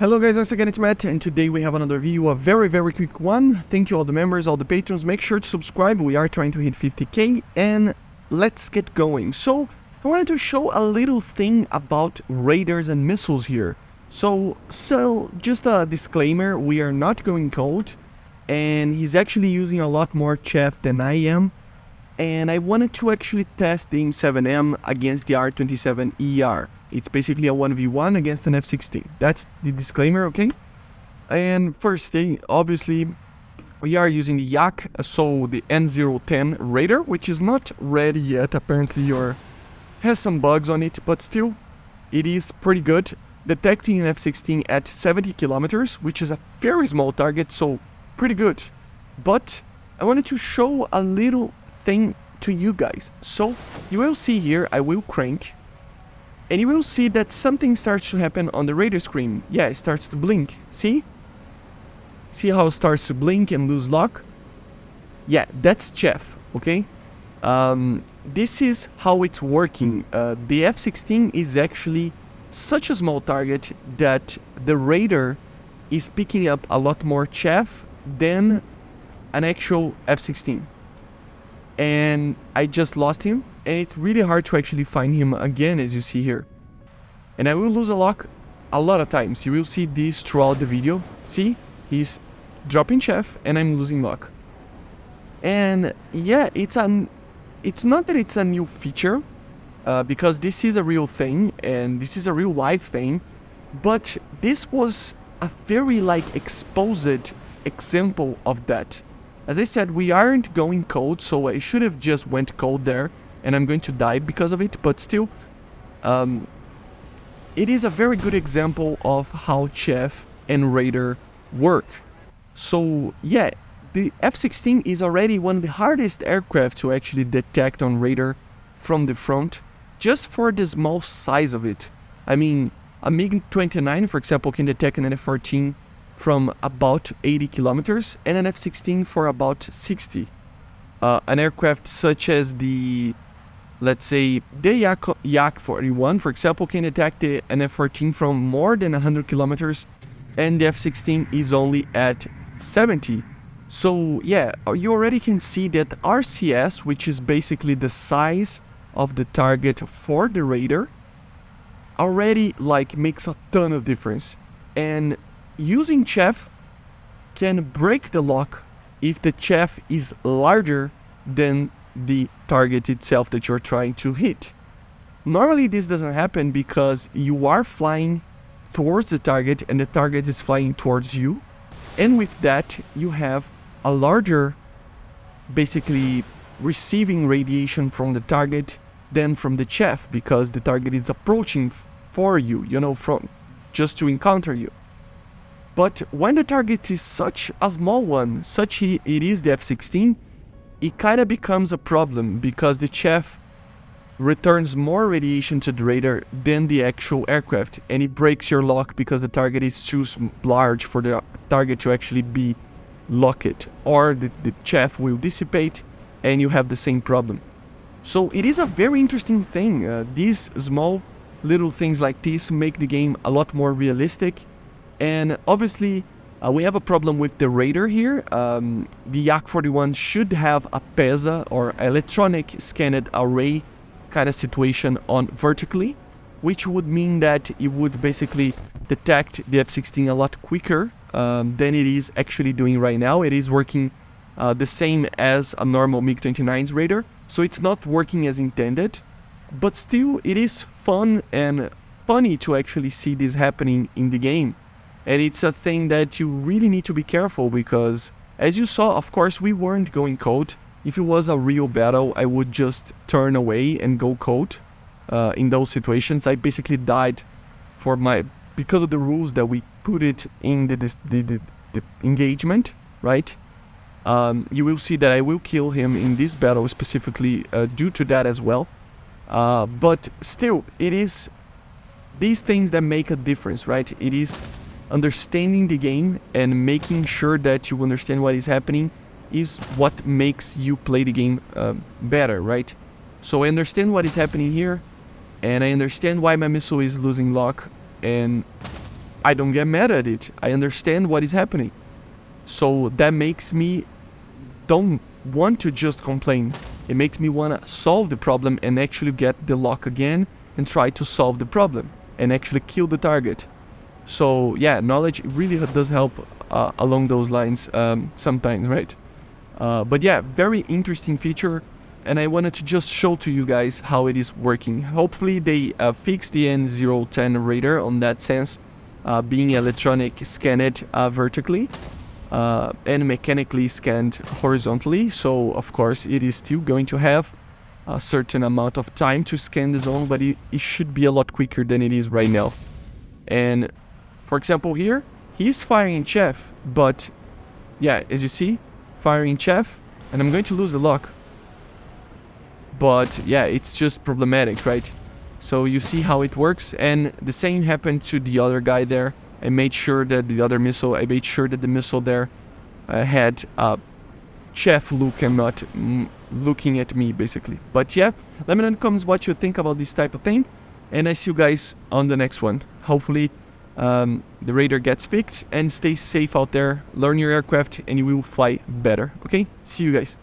Hello guys, once again it's Matt, and today we have another video, a very quick one. Thank you all the members, all the patrons, make sure to subscribe, we are trying to hit 50k, and let's get going. So, I wanted to show a little thing about radars and missiles here. So just a disclaimer, we are not going cold, and he's actually using a lot more chaff than I am, and I wanted to actually test the M7M against the R27ER. It's basically a 1v1 against an F-16. That's the disclaimer, okay? And first thing, obviously, we are using the Yak, so the N010 radar, which is not ready yet, apparently, or has some bugs on it, but still, it is pretty good. Detecting an F-16 at 70 kilometers, which is a very small target, so pretty good. But I wanted to show a little thing to you guys. So you will see here, I will crank, and you will see that something starts to happen on the radar screen. Yeah, it starts to blink. See? See how it starts to blink and lose lock? Yeah, that's chaff, okay? This is how it's working. The F-16 is actually such a small target that the radar is picking up a lot more chaff than an actual F-16. And I just lost him, and it's really hard to actually find him again, as you see here. And I will lose a lock a lot of times. You will see this throughout the video. See? He's dropping chaff, and I'm losing lock. And yeah, it's not that it's a new feature, because this is a real thing, and this is a real life thing, but this was a very exposed example of that. As I said, we aren't going cold, so I should have just went cold there, and I'm going to die because of it, but still, it is a very good example of how chaff and radar work. So yeah, the F-16 is already one of the hardest aircraft to actually detect on radar from the front, just for the small size of it. I mean, a MiG-29, for example, can detect an F-14 from about 80 kilometers and an F-16 for about 60. An aircraft such as the, let's say, the Yak-141, for example, can detect an F-14 from more than 100 kilometers, and the F-16 is only at 70. So yeah, you already can see that RCS, which is basically the size of the target for the radar, already makes a ton of difference. And using chaff can break the lock if the chaff is larger than the target itself that you're trying to hit. Normally this doesn't happen because you are flying towards the target and the target is flying towards you, and with that you have a larger, basically, receiving radiation from the target than from the chaff, because the target is approaching for you, from just to encounter you. But when the target is such a small one, it is the F-16, it kind of becomes a problem, because the chaff returns more radiation to the radar than the actual aircraft, and it breaks your lock because the target is too large for the target to actually be locked, or the chaff will dissipate and you have the same problem. So it is a very interesting thing. These small little things like this make the game a lot more realistic. And obviously, we have a problem with the radar here. The Yak-141 should have a PESA, or electronic scanned array kind of situation, on vertically, which would mean that it would basically detect the F-16 a lot quicker than it is actually doing right now. It is working the same as a normal MiG-29's radar, so it's not working as intended, but still it is fun and funny to actually see this happening in the game. And it's a thing that you really need to be careful, because as you saw, of course, we weren't going cold. If it was a real battle, I would just turn away and go cold. In those situations, I basically died because of the rules that we put it in the engagement, right? You will see that I will kill him in this battle specifically due to that as well. But still, it is these things that make a difference, right? It is understanding the game and making sure that you understand what is happening is what makes you play the game better, right? So I understand what is happening here, and I understand why my missile is losing lock, and I don't get mad at it. I understand what is happening. So that makes me don't want to just complain. It makes me want to solve the problem and actually get the lock again and try to solve the problem and actually kill the target. So yeah, knowledge really does help along those lines sometimes, right? But yeah, very interesting feature, and I wanted to just show to you guys how it is working. Hopefully they fix the N010 radar on that sense, being electronic scanned vertically and mechanically scanned horizontally. So of course it is still going to have a certain amount of time to scan the zone, but it should be a lot quicker than it is right now. And for example here, he's firing chaff, but yeah, as you see, firing chaff, and I'm going to lose the lock. But yeah, it's just problematic, right? So you see how it works, and the same happened to the other guy there. I made sure that the missile there had a chaff look and not looking at me, basically. But yeah, let me know in the comments what you think about this type of thing, and I see you guys on the next one. Hopefully the radar gets fixed, and stay safe out there, learn your aircraft, and you will fly better. Okay, see you guys.